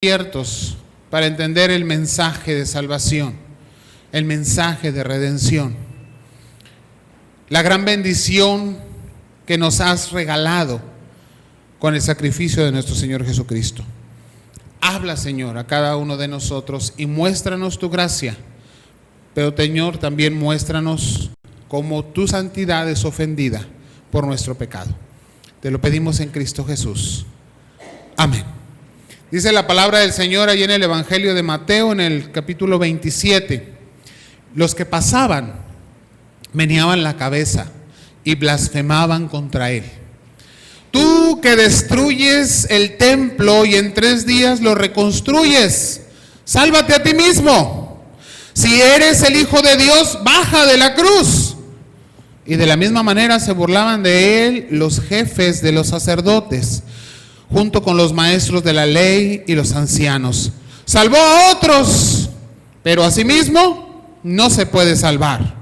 abiertos para entender el mensaje de salvación, el mensaje de redención, la gran bendición que nos has regalado con el sacrificio de nuestro Señor Jesucristo. Habla, Señor, a cada uno de nosotros y muéstranos tu gracia, pero, Señor, también muéstranos cómo tu santidad es ofendida por nuestro pecado. Te lo pedimos en Cristo Jesús. Amén. Dice la palabra del Señor ahí en el Evangelio de Mateo, en el capítulo 27. Los que pasaban meneaban la cabeza y blasfemaban contra él. Tú que destruyes el templo y en 3 días lo reconstruyes, sálvate a ti mismo. Si eres el Hijo de Dios, baja de la cruz. Y de la misma manera se burlaban de él los jefes de los sacerdotes, junto con los maestros de la ley y los ancianos. Salvó a otros, pero a sí mismo no se puede salvar.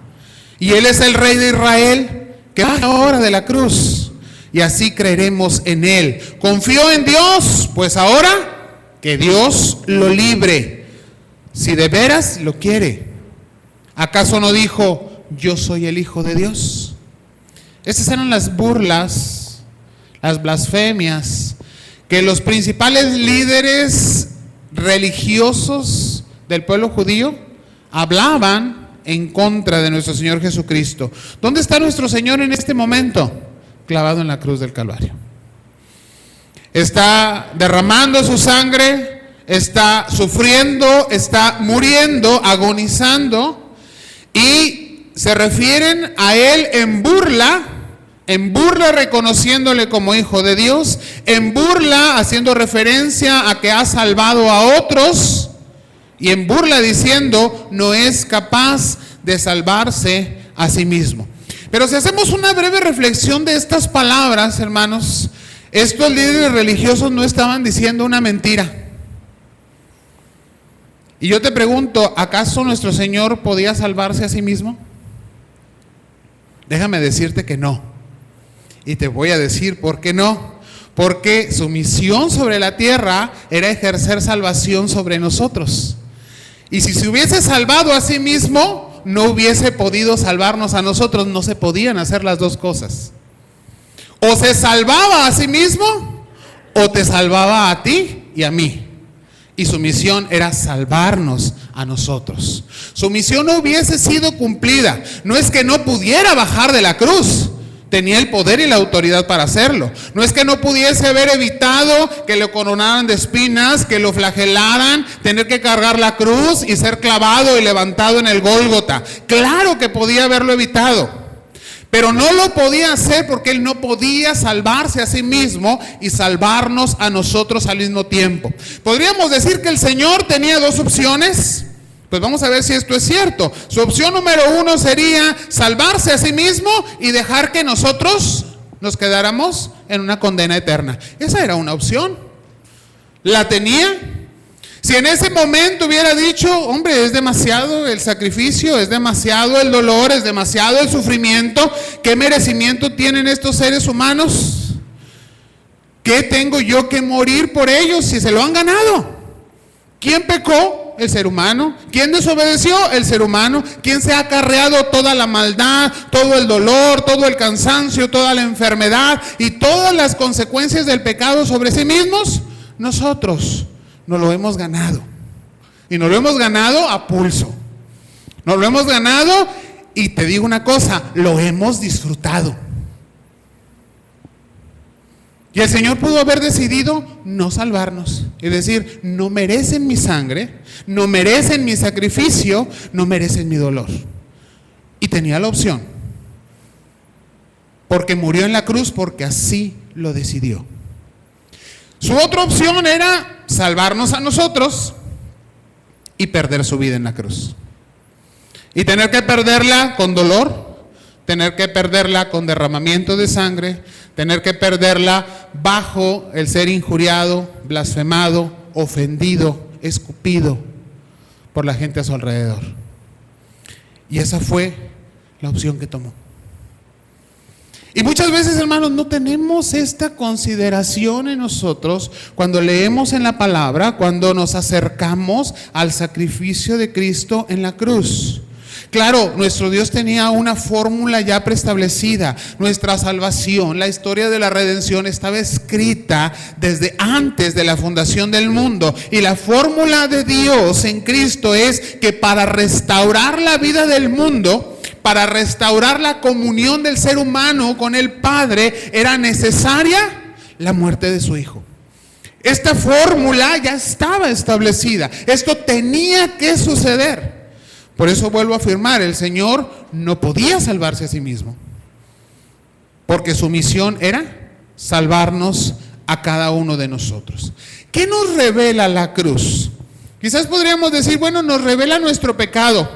Y él es el Rey de Israel, que baja ahora de la cruz, y así creeremos en él. Confió en Dios, pues ahora que Dios lo libre, si de veras lo quiere. ¿Acaso no dijo, yo soy el Hijo de Dios? Esas eran las burlas, las blasfemias que los principales líderes religiosos del pueblo judío hablaban en contra de nuestro Señor Jesucristo. ¿Dónde está nuestro Señor en este momento? Clavado en la cruz del Calvario. Está derramando su sangre, está sufriendo, está muriendo, agonizando, y se refieren a él en burla reconociéndole como Hijo de Dios, en burla haciendo referencia a que ha salvado a otros, y en burla diciendo no es capaz de salvarse a sí mismo. Pero si hacemos una breve reflexión de estas palabras, hermanos, estos líderes religiosos no estaban diciendo una mentira. Y yo te pregunto, ¿acaso nuestro Señor podía salvarse a sí mismo? Déjame decirte que no. Y te voy a decir por qué no. Porque su misión sobre la tierra era ejercer salvación sobre nosotros. Y si se hubiese salvado a sí mismo, no hubiese podido salvarnos a nosotros. No se podían hacer las dos cosas. O se salvaba a sí mismo, o te salvaba a ti y a mí. Y su misión era salvarnos a nosotros. Su misión no hubiese sido cumplida. No es que no pudiera bajar de la cruz. Tenía el poder y la autoridad para hacerlo. No es que no pudiese haber evitado que lo coronaran de espinas, que lo flagelaran, tener que cargar la cruz y ser clavado y levantado en el Gólgota. Claro que podía haberlo evitado, pero no lo podía hacer porque él no podía salvarse a sí mismo y salvarnos a nosotros al mismo tiempo. ¿Podríamos decir que el Señor tenía 2 opciones? Pues vamos a ver si esto es cierto. Su opción número 1 sería salvarse a sí mismo y dejar que nosotros nos quedáramos en una condena eterna. Esa era una opción. ¿La tenía? Si en ese momento hubiera dicho, hombre, es demasiado el sacrificio, es demasiado el dolor, es demasiado el sufrimiento, ¿qué merecimiento tienen estos seres humanos? ¿Qué tengo yo que morir por ellos si se lo han ganado? ¿Quién pecó? El ser humano. ¿Quién desobedeció? El ser humano. ¿Quién se ha acarreado toda la maldad, todo el dolor, todo el cansancio, toda la enfermedad y todas las consecuencias del pecado sobre sí mismos? Nosotros nos lo hemos ganado. Y nos lo hemos ganado a pulso. Nos lo hemos ganado y te digo una cosa, lo hemos disfrutado. Y el Señor pudo haber decidido no salvarnos y decir, no merecen mi sangre, no merecen mi sacrificio, no merecen mi dolor. Y tenía la opción, porque murió en la cruz, porque así lo decidió. Su otra opción era salvarnos a nosotros y perder su vida en la cruz. Y tener que perderla con dolor, tener que perderla con derramamiento de sangre, tener que perderla bajo el ser injuriado, blasfemado, ofendido, escupido por la gente a su alrededor. Y esa fue la opción que tomó. Y muchas veces, hermanos, no tenemos esta consideración en nosotros cuando leemos en la palabra, cuando nos acercamos al sacrificio de Cristo en la cruz. Claro, nuestro Dios tenía una fórmula ya preestablecida. Nuestra salvación, la historia de la redención estaba escrita desde antes de la fundación del mundo. Y la fórmula de Dios en Cristo es que para restaurar la vida del mundo, para restaurar la comunión del ser humano con el Padre, era necesaria la muerte de su Hijo. Esta fórmula ya estaba establecida. Esto tenía que suceder. Por eso vuelvo a afirmar, el Señor no podía salvarse a sí mismo, porque su misión era salvarnos a cada uno de nosotros. ¿Qué nos revela la cruz? Quizás podríamos decir, bueno, nos revela nuestro pecado.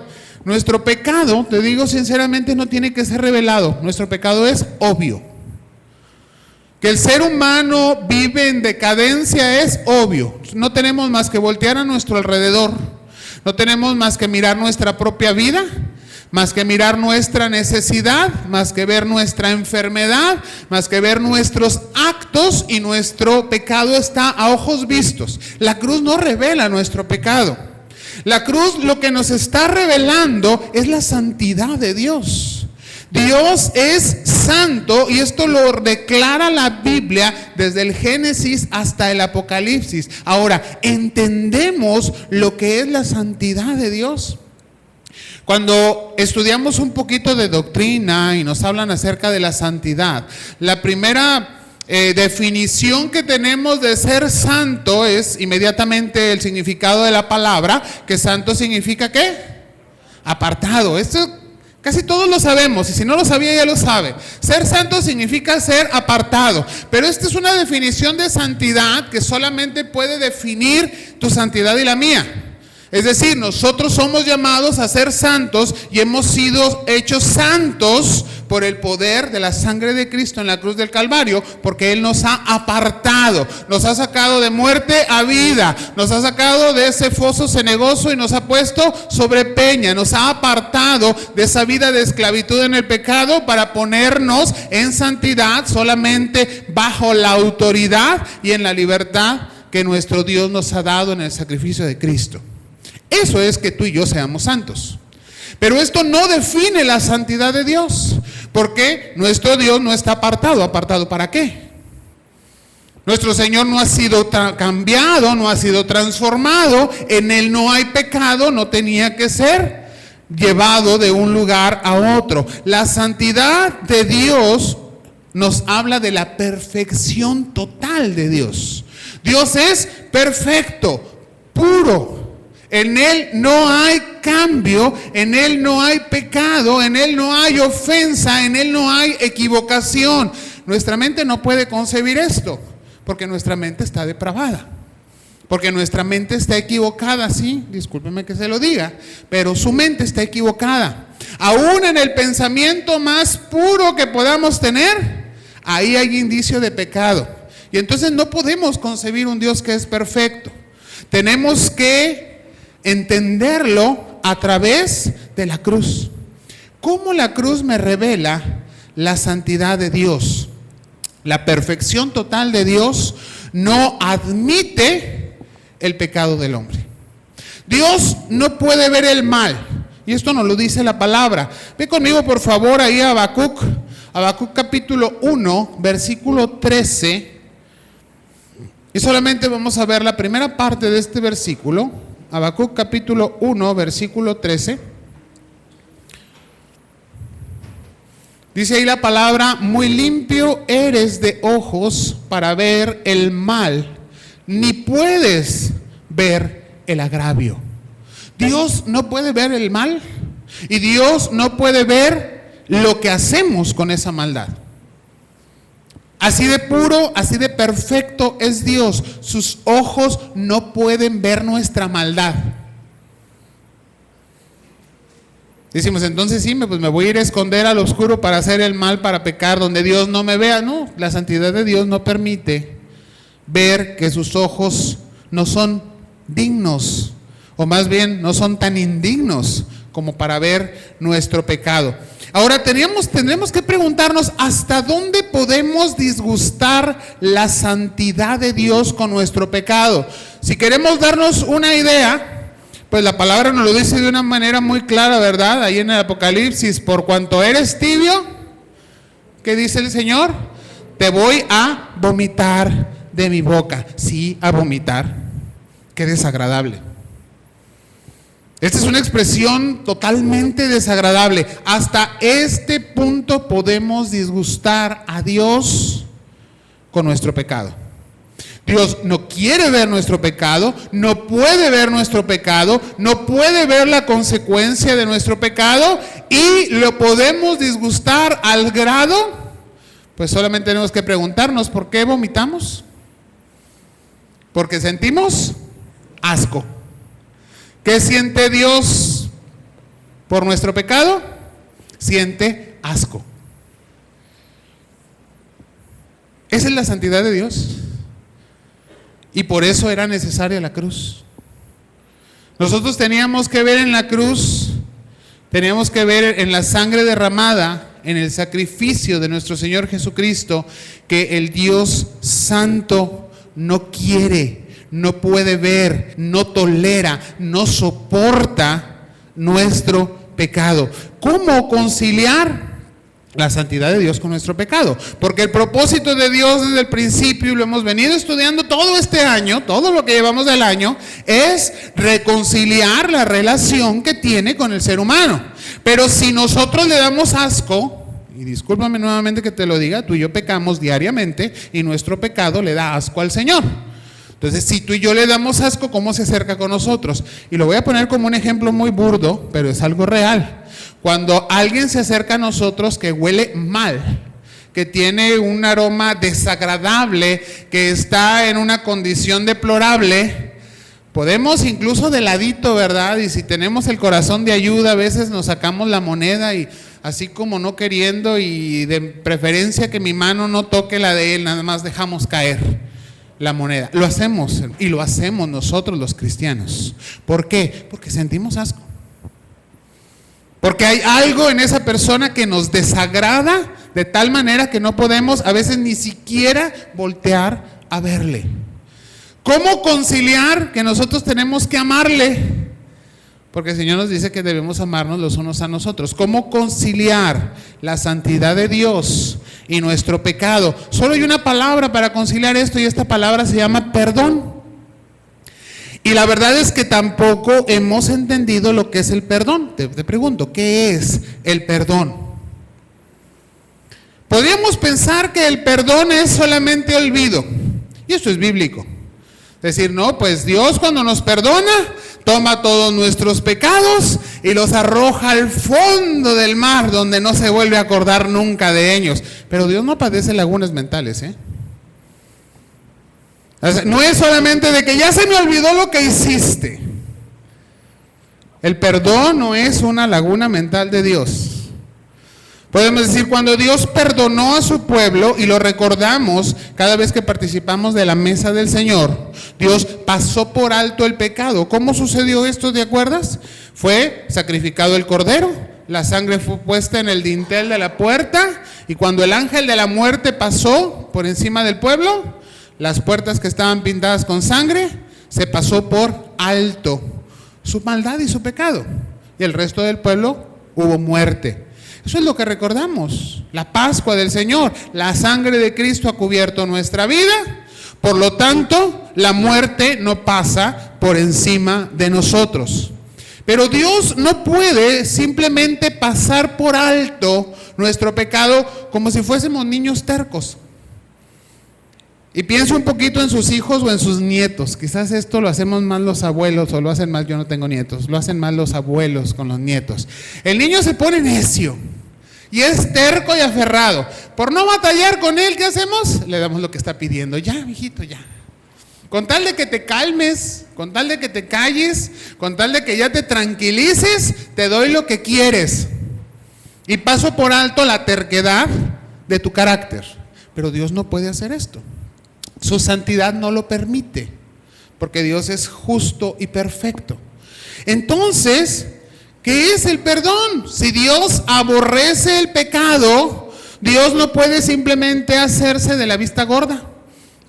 Nuestro pecado, te digo sinceramente, no tiene que ser revelado. Nuestro pecado es obvio. Que el ser humano vive en decadencia es obvio. No tenemos más que voltear a nuestro alrededor. No tenemos más que mirar nuestra propia vida, más que mirar nuestra necesidad, más que ver nuestra enfermedad, más que ver nuestros actos, y nuestro pecado está a ojos vistos. La cruz no revela nuestro pecado. La cruz lo que nos está revelando es la santidad de Dios. Dios es santo, y esto lo declara la Biblia desde el Génesis hasta el Apocalipsis. Ahora, ¿entendemos lo que es la santidad de Dios? Cuando estudiamos un poquito de doctrina y nos hablan acerca de la santidad, la primera definición que tenemos de ser santo es inmediatamente el significado de la palabra, que santo significa ¿qué? Apartado. Esto casi todos lo sabemos, y si no lo sabía ya lo sabe. Ser santo significa ser apartado, pero esta es una definición de santidad que solamente puede definir tu santidad y la mía. Es decir, nosotros somos llamados a ser santos y hemos sido hechos santos por el poder de la sangre de Cristo en la cruz del Calvario, porque Él nos ha apartado, nos ha sacado de muerte a vida, nos ha sacado de ese foso cenagoso y nos ha puesto sobre peña, nos ha apartado de esa vida de esclavitud en el pecado para ponernos en santidad solamente bajo la autoridad y en la libertad que nuestro Dios nos ha dado en el sacrificio de Cristo. Eso es que tú y yo seamos santos. Pero esto no define la santidad de Dios, porque nuestro Dios no está apartado. ¿Apartado para qué? Nuestro Señor no ha sido cambiado, no ha sido transformado. En Él no hay pecado, no tenía que ser llevado de un lugar a otro. La santidad de Dios nos habla de la perfección total de Dios. Dios es perfecto, puro. En Él no hay cambio, en Él no hay pecado, en Él no hay ofensa, en Él no hay equivocación. Nuestra mente no puede concebir esto, porque nuestra mente está depravada, porque nuestra mente está equivocada, sí, discúlpeme que se lo diga, pero su mente está equivocada. Aún en el pensamiento más puro que podamos tener, ahí hay indicio de pecado. Y entonces no podemos concebir un Dios que es perfecto. Tenemos que entenderlo a través de la cruz. ¿Cómo la cruz me revela la santidad de Dios? La perfección total de Dios no admite el pecado del hombre. Dios no puede ver el mal, y esto nos lo dice la palabra. Ve conmigo por favor ahí a Habacuc capítulo 1, versículo 13. Y solamente vamos a ver la primera parte de este versículo. Habacuc capítulo 1, versículo 13. Dice ahí la palabra: muy limpio eres de ojos para ver el mal, ni puedes ver el agravio. Dios no puede ver el mal, y Dios no puede ver lo que hacemos con esa maldad. Así de puro, así de perfecto es Dios. Sus ojos no pueden ver nuestra maldad. Decimos, entonces sí, pues me voy a ir a esconder al oscuro para hacer el mal, para pecar, donde Dios no me vea. No, la santidad de Dios no permite ver que sus ojos no son dignos, o más bien no son tan indignos como para ver nuestro pecado. Ahora tendremos que preguntarnos hasta dónde podemos disgustar la santidad de Dios con nuestro pecado. Si queremos darnos una idea, pues la palabra nos lo dice de una manera muy clara, ¿verdad? Ahí en el Apocalipsis, por cuanto eres tibio, ¿qué dice el Señor? Te voy a vomitar de mi boca. Sí, a vomitar. Qué desagradable. Esta es una expresión totalmente desagradable. Hasta este punto podemos disgustar a Dios con nuestro pecado. Dios no quiere ver nuestro pecado, no puede ver nuestro pecado, no puede ver la consecuencia de nuestro pecado y lo podemos disgustar al grado, pues solamente tenemos que preguntarnos, ¿por qué vomitamos? Porque sentimos asco. ¿Qué siente Dios por nuestro pecado? Siente asco. Esa es la santidad de Dios. Y por eso era necesaria la cruz. Nosotros teníamos que ver en la cruz, teníamos que ver en la sangre derramada, en el sacrificio de nuestro Señor Jesucristo, que el Dios Santo no quiere, no puede ver, no tolera, no soporta nuestro pecado. ¿Cómo conciliar la santidad de Dios con nuestro pecado? Porque el propósito de Dios desde el principio, y lo hemos venido estudiando todo este año, todo lo que llevamos del año, es reconciliar la relación que tiene con el ser humano. Pero si nosotros le damos asco, y discúlpame nuevamente que te lo diga, tú y yo pecamos diariamente y nuestro pecado le da asco al Señor. Entonces, si tú y yo le damos asco, ¿cómo se acerca con nosotros? Y lo voy a poner como un ejemplo muy burdo, pero es algo real. Cuando alguien se acerca a nosotros que huele mal, que tiene un aroma desagradable, que está en una condición deplorable, podemos incluso de ladito, ¿verdad? Y si tenemos el corazón de ayuda, a veces nos sacamos la moneda y así como no queriendo y de preferencia que mi mano no toque la de él, nada más dejamos caer la moneda. Lo hacemos y lo hacemos nosotros los cristianos. ¿Por qué? Porque sentimos asco. Porque hay algo en esa persona que nos desagrada de tal manera que no podemos a veces ni siquiera voltear a verle. ¿Cómo conciliar que nosotros tenemos que amarle? Porque el Señor nos dice que debemos amarnos los unos a nosotros. ¿Cómo conciliar la santidad de Dios y nuestro pecado? Solo hay una palabra para conciliar esto y esta palabra se llama perdón. Y la verdad es que tampoco hemos entendido lo que es el perdón. Te pregunto, ¿qué es el perdón? Podríamos pensar que el perdón es solamente olvido. Y esto es bíblico. Decir, no, pues Dios cuando nos perdona, toma todos nuestros pecados y los arroja al fondo del mar, donde no se vuelve a acordar nunca de ellos. Pero Dios no padece lagunas mentales, ¿eh? O sea, no es solamente de que ya se me olvidó lo que hiciste. El perdón no es una laguna mental de Dios. Podemos decir, cuando Dios perdonó a su pueblo, y lo recordamos cada vez que participamos de la mesa del Señor, Dios pasó por alto el pecado. ¿Cómo sucedió esto? ¿Te acuerdas? Fue sacrificado el cordero, la sangre fue puesta en el dintel de la puerta, y cuando el ángel de la muerte pasó por encima del pueblo, las puertas que estaban pintadas con sangre, se pasó por alto su maldad y su pecado, y el resto del pueblo hubo muerte. Eso es lo que recordamos, la Pascua del Señor. La sangre de Cristo ha cubierto nuestra vida, por lo tanto, la muerte no pasa por encima de nosotros. Pero Dios no puede simplemente pasar por alto nuestro pecado como si fuésemos niños tercos. Y pienso un poquito en sus hijos o en sus nietos. Quizás esto lo hacemos más los abuelos, o lo hacen más, yo no tengo nietos, lo hacen más los abuelos con los nietos. El niño se pone necio y es terco y aferrado. Por no batallar con él, ¿qué hacemos? Le damos lo que está pidiendo. Ya, mijito, ya. Con tal de que te calmes, con tal de que te calles, con tal de que ya te tranquilices, te doy lo que quieres. Y paso por alto la terquedad de tu carácter. Pero Dios no puede hacer esto. Su santidad no lo permite, porque Dios es justo y perfecto. Entonces, ¿Qué es el perdón? Si Dios aborrece el pecado, Dios no puede simplemente hacerse de la vista gorda,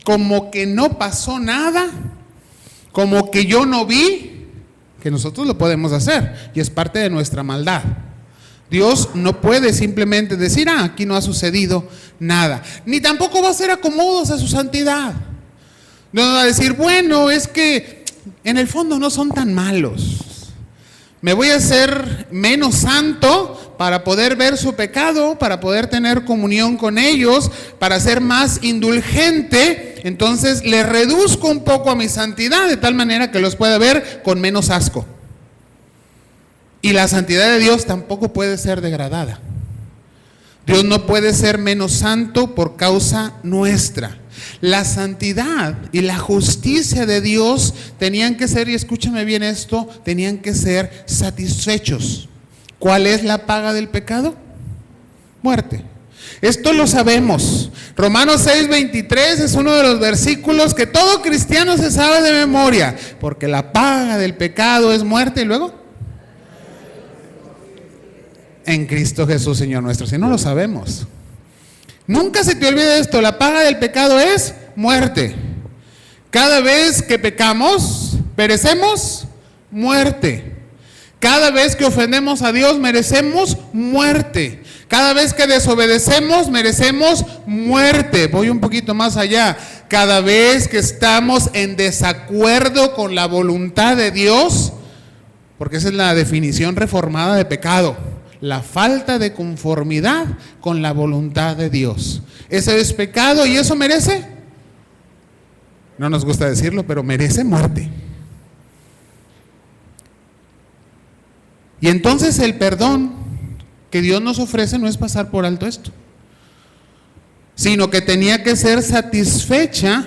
como que no pasó nada, como que yo no vi, que nosotros lo podemos hacer y es parte de nuestra maldad. Dios no puede simplemente decir, aquí no ha sucedido nada, ni tampoco va a hacer acomodos a su santidad. No va a decir, bueno, es que en el fondo no son tan malos. Me voy a hacer menos santo para poder ver su pecado, para poder tener comunión con ellos, para ser más indulgente. Entonces le reduzco un poco a mi santidad de tal manera que los pueda ver con menos asco. Y la santidad de Dios tampoco puede ser degradada. Dios no puede ser menos santo por causa nuestra. La santidad y la justicia de Dios tenían que ser, y escúchame bien esto, tenían que ser satisfechos. ¿Cuál es la paga del pecado? Muerte. Esto lo sabemos. Romanos 6:23 es uno de los versículos que todo cristiano se sabe de memoria, porque la paga del pecado es muerte. Y luego, en Cristo Jesús, Señor nuestro. Si no lo sabemos, nunca se te olvide esto: la paga del pecado es muerte. Cada vez que pecamos, perecemos muerte. Cada vez que ofendemos a Dios, merecemos muerte. Cada vez que desobedecemos, merecemos muerte. Voy un poquito más allá. Cada vez que estamos en desacuerdo con la voluntad de Dios, porque esa es la definición reformada de pecado: la falta de conformidad con la voluntad de Dios. Ese es pecado y eso merece, no nos gusta decirlo, pero merece muerte. Y entonces el perdón que Dios nos ofrece no es pasar por alto esto, sino que tenía que ser satisfecha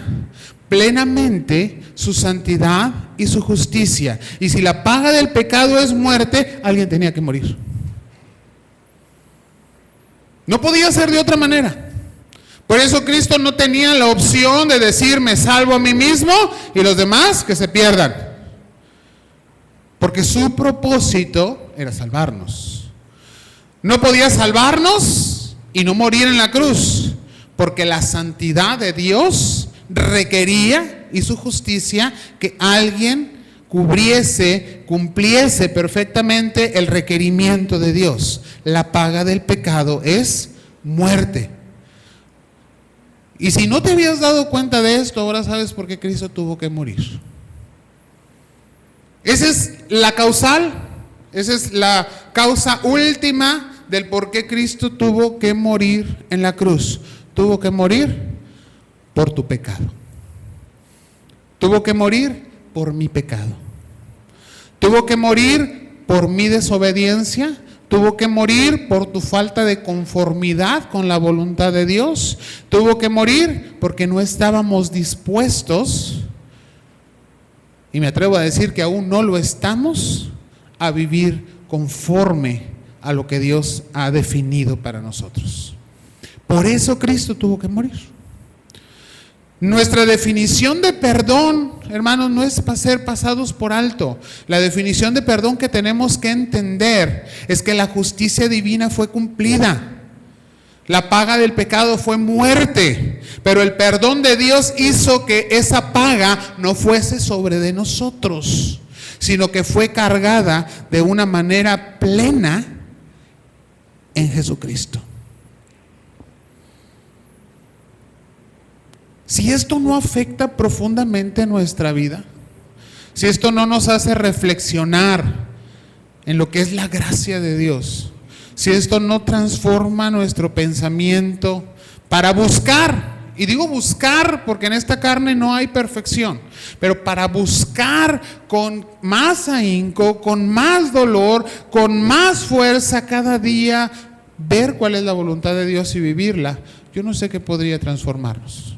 plenamente su santidad y su justicia. Y si la paga del pecado es muerte, alguien tenía que morir. No podía ser de otra manera. Por eso Cristo no tenía la opción de decir, me salvo a mí mismo y los demás que se pierdan. Porque su propósito era salvarnos. No podía salvarnos y no morir en la cruz, porque la santidad de Dios requería, y su justicia, que alguien cumpliese perfectamente el requerimiento de Dios. La paga del pecado es muerte. Y si no te habías dado cuenta de esto, ahora sabes por qué Cristo tuvo que morir. Esa es la causal, esa es la causa última del por qué Cristo tuvo que morir en la cruz. Tuvo que morir por tu pecado. Tuvo que morir por mi pecado. Tuvo que morir por mi desobediencia. Tuvo que morir por tu falta de conformidad con la voluntad de Dios. Tuvo que morir porque no estábamos dispuestos, y me atrevo a decir que aún no lo estamos, a vivir conforme a lo que Dios ha definido para nosotros. Por eso Cristo tuvo que morir. Nuestra definición de perdón, hermanos, no es para ser pasados por alto. La definición de perdón que tenemos que entender es que la justicia divina fue cumplida. La paga del pecado fue muerte, pero el perdón de Dios hizo que esa paga no fuese sobre de nosotros, sino que fue cargada de una manera plena en Jesucristo. Si esto no afecta profundamente nuestra vida, si esto no nos hace reflexionar en lo que es la gracia de Dios, si esto no transforma nuestro pensamiento para buscar, y digo buscar porque en esta carne no hay perfección, pero para buscar con más ahínco, con más dolor, con más fuerza cada día, ver cuál es la voluntad de Dios y vivirla, yo no sé qué podría transformarnos.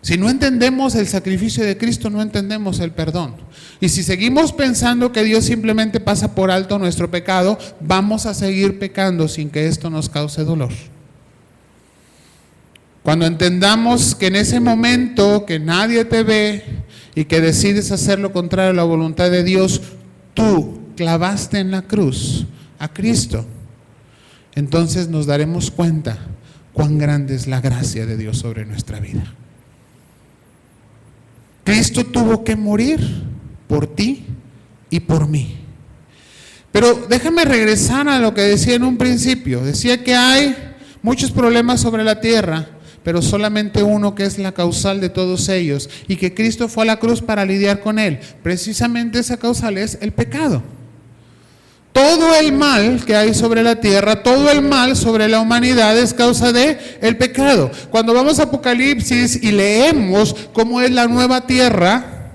Si no entendemos el sacrificio de Cristo, no entendemos el perdón. Y si seguimos pensando que Dios simplemente pasa por alto nuestro pecado, vamos a seguir pecando sin que esto nos cause dolor. Cuando entendamos que en ese momento que nadie te ve y que decides hacer lo contrario a la voluntad de Dios, tú clavaste en la cruz a Cristo, entonces nos daremos cuenta cuán grande es la gracia de Dios sobre nuestra vida. Cristo tuvo que morir por ti y por mí. Pero déjame regresar a lo que decía en un principio. Decía que hay muchos problemas sobre la tierra, pero solamente uno que es la causal de todos ellos, y que Cristo fue a la cruz para lidiar con él. Precisamente esa causal es el pecado. Todo el mal que hay sobre la tierra, todo el mal sobre la humanidad es causa de el pecado. Cuando vamos a Apocalipsis y leemos cómo es la nueva tierra,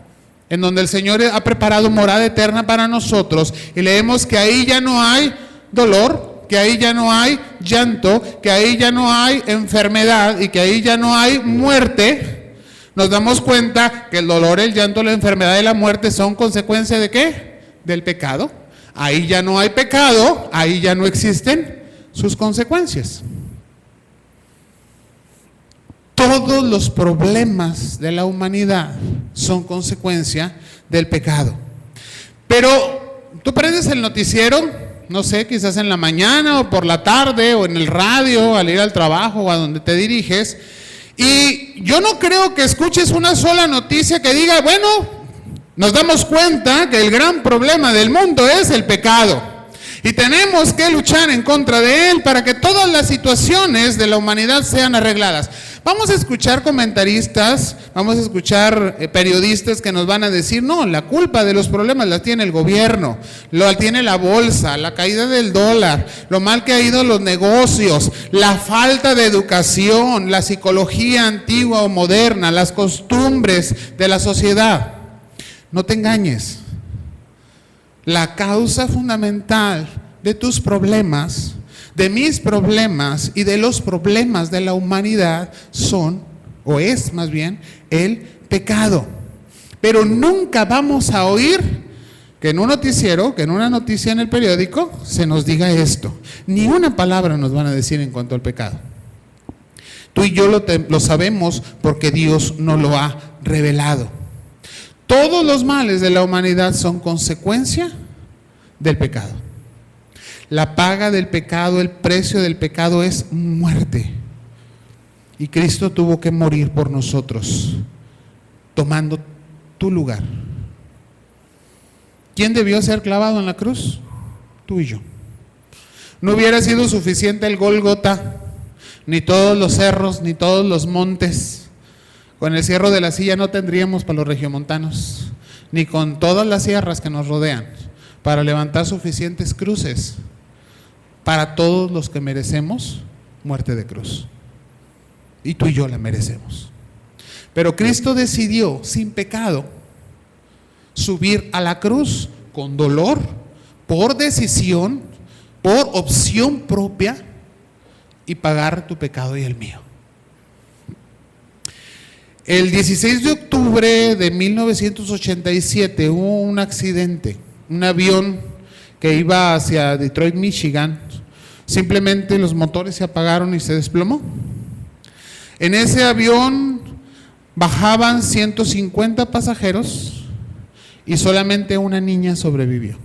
en donde el Señor ha preparado morada eterna para nosotros, y leemos que ahí ya no hay dolor, que ahí ya no hay llanto, que ahí ya no hay enfermedad y que ahí ya no hay muerte, nos damos cuenta que el dolor, el llanto, la enfermedad y la muerte son consecuencia ¿de qué? Del pecado. Ahí ya no hay pecado, ahí ya no existen sus consecuencias. Todos los problemas de la humanidad son consecuencia del pecado. Pero tú prendes el noticiero, no sé, quizás en la mañana o por la tarde o en el radio al ir al trabajo o a donde te diriges, y yo no creo que escuches una sola noticia que diga, bueno, nos damos cuenta que el gran problema del mundo es el pecado y tenemos que luchar en contra de él para que todas las situaciones de la humanidad sean arregladas. Vamos a escuchar comentaristas, vamos a escuchar periodistas que nos van a decir, no, la culpa de los problemas la tiene el gobierno, la tiene la bolsa, la caída del dólar, lo mal que ha ido los negocios, la falta de educación, la psicología antigua o moderna, las costumbres de la sociedad. No te engañes. La causa fundamental de tus problemas, de mis problemas y de los problemas de la humanidad son, o es más bien, el pecado. Pero nunca vamos a oír que en un noticiero, que en una noticia en el periódico, se nos diga esto. Ni una palabra nos van a decir en cuanto al pecado. Tú y yo lo sabemos porque Dios nos lo ha revelado. Todos los males de la humanidad son consecuencia del pecado. La paga del pecado, el precio del pecado es muerte. Y Cristo tuvo que morir por nosotros, tomando tu lugar. ¿Quién debió ser clavado en la cruz? Tú y yo. No hubiera sido suficiente el Gólgota, ni todos los cerros, ni todos los montes. Con el Cerro de la Silla no tendríamos para los regiomontanos, ni con todas las sierras que nos rodean, para levantar suficientes cruces para todos los que merecemos muerte de cruz. Y tú y yo la merecemos. Pero Cristo decidió, sin pecado, subir a la cruz con dolor, por decisión, por opción propia, y pagar tu pecado y el mío. El 16 de octubre de 1987 hubo un accidente, un avión que iba hacia Detroit, Michigan. Simplemente los motores se apagaron y se desplomó. En ese avión bajaban 150 pasajeros y solamente una niña sobrevivió.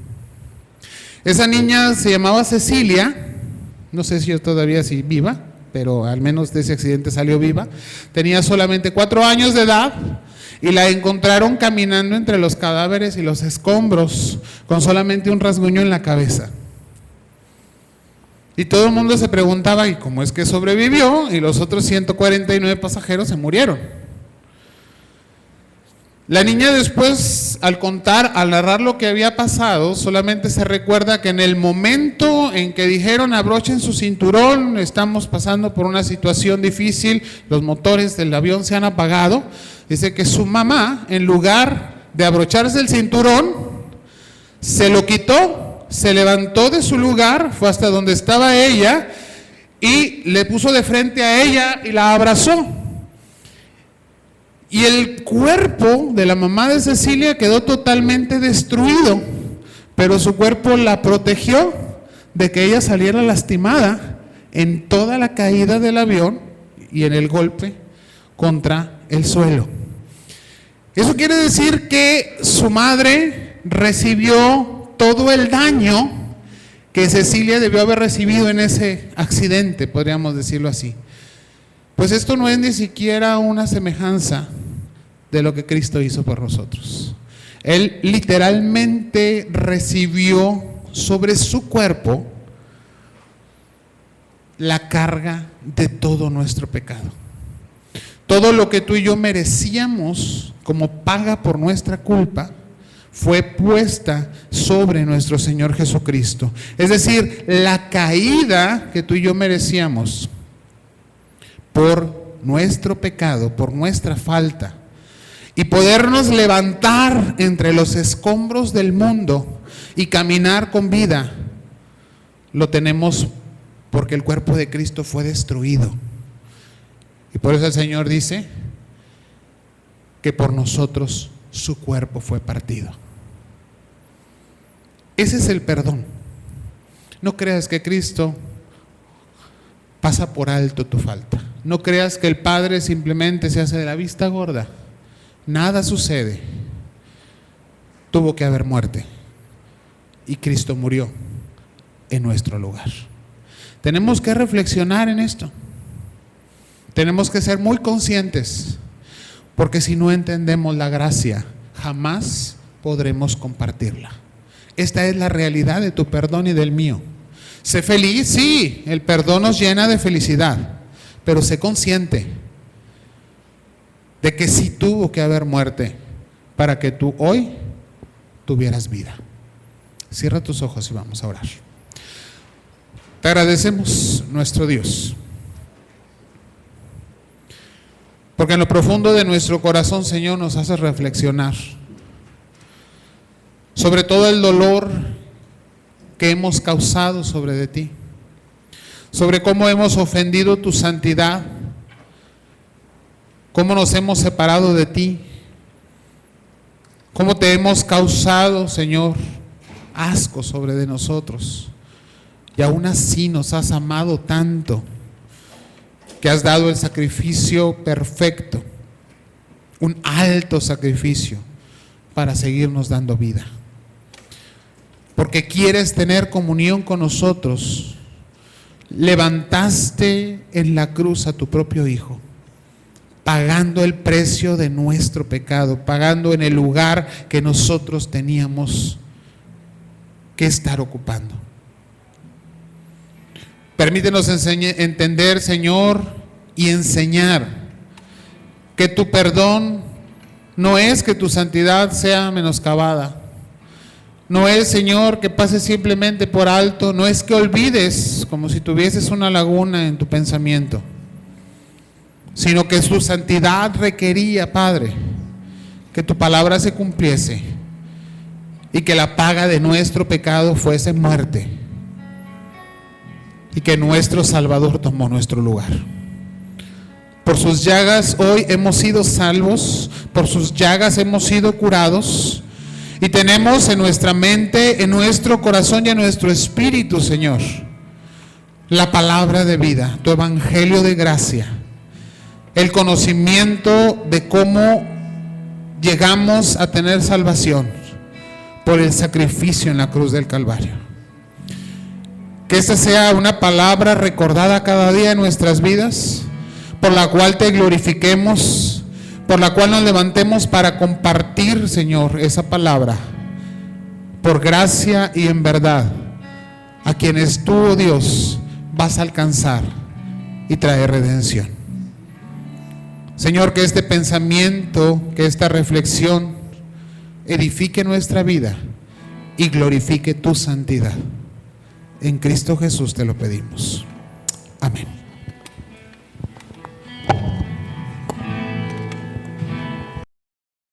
Esa niña se llamaba Cecilia, no sé si todavía sigue viva, pero al menos de ese accidente salió viva. Tenía solamente 4 años de edad y la encontraron caminando entre los cadáveres y los escombros con solamente un rasguño en la cabeza. Y todo el mundo se preguntaba, ¿y cómo es que sobrevivió? Y los otros 149 pasajeros se murieron. La niña después, al narrar lo que había pasado, solamente se recuerda que en el momento en que dijeron abrochen su cinturón, estamos pasando por una situación difícil, los motores del avión se han apagado, dice que su mamá, en lugar de abrocharse el cinturón, se lo quitó, se levantó de su lugar, fue hasta donde estaba ella y le puso de frente a ella y la abrazó. Y el cuerpo de la mamá de Cecilia quedó totalmente destruido, pero su cuerpo la protegió de que ella saliera lastimada en toda la caída del avión y en el golpe contra el suelo. Eso quiere decir que su madre recibió todo el daño que Cecilia debió haber recibido en ese accidente, podríamos decirlo así. Pues esto no es ni siquiera una semejanza de lo que Cristo hizo por nosotros. Él literalmente recibió sobre su cuerpo la carga de todo nuestro pecado. Todo lo que tú y yo merecíamos como paga por nuestra culpa fue puesta sobre nuestro Señor Jesucristo. Es decir, la caída que tú y yo merecíamos por nuestro pecado, por nuestra falta, y podernos levantar entre los escombros del mundo y caminar con vida, lo tenemos porque el cuerpo de Cristo fue destruido. Y por eso el Señor dice que por nosotros su cuerpo fue partido. Ese es el perdón. No creas que Cristo pasa por alto tu falta. No creas que el Padre simplemente se hace de la vista gorda. Nada sucede. Tuvo que haber muerte. Y Cristo murió en nuestro lugar. Tenemos que reflexionar en esto. Tenemos que ser muy conscientes, porque si no entendemos la gracia, jamás podremos compartirla. Esta es la realidad de tu perdón y del mío. Sé feliz, sí, el perdón nos llena de felicidad, pero sé consciente de que sí tuvo que haber muerte para que tú hoy tuvieras vida. Cierra tus ojos y vamos a orar. Te agradecemos, nuestro Dios, porque en lo profundo de nuestro corazón, Señor, nos haces reflexionar sobre todo el dolor que hemos causado sobre de ti, sobre cómo hemos ofendido tu santidad, cómo nos hemos separado de ti, cómo te hemos causado, Señor, asco sobre de nosotros, y aún así nos has amado tanto, que has dado el sacrificio perfecto, un alto sacrificio para seguirnos dando vida. Porque quieres tener comunión con nosotros, levantaste en la cruz a tu propio Hijo, pagando el precio de nuestro pecado, pagando en el lugar que nosotros teníamos que estar ocupando. Permítenos entender, Señor, y enseñar que tu perdón no es que tu santidad sea menoscabada. No es, Señor, que pases simplemente por alto. No es que olvides como si tuvieses una laguna en tu pensamiento, sino que su santidad requería, Padre, que tu palabra se cumpliese y que la paga de nuestro pecado fuese muerte y que nuestro Salvador tomó nuestro lugar. Por sus llagas hoy hemos sido salvos, por sus llagas hemos sido curados, y tenemos en nuestra mente, en nuestro corazón y en nuestro espíritu, Señor, la palabra de vida, tu evangelio de gracia, el conocimiento de cómo llegamos a tener salvación por el sacrificio en la cruz del Calvario. Que esta sea una palabra recordada cada día en nuestras vidas, por la cual te glorifiquemos, por la cual nos levantemos para compartir, Señor, esa palabra, por gracia y en verdad, a quienes tú, oh Dios, vas a alcanzar y traer redención. Señor, que este pensamiento, que esta reflexión edifique nuestra vida y glorifique tu santidad. En Cristo Jesús te lo pedimos. Amén.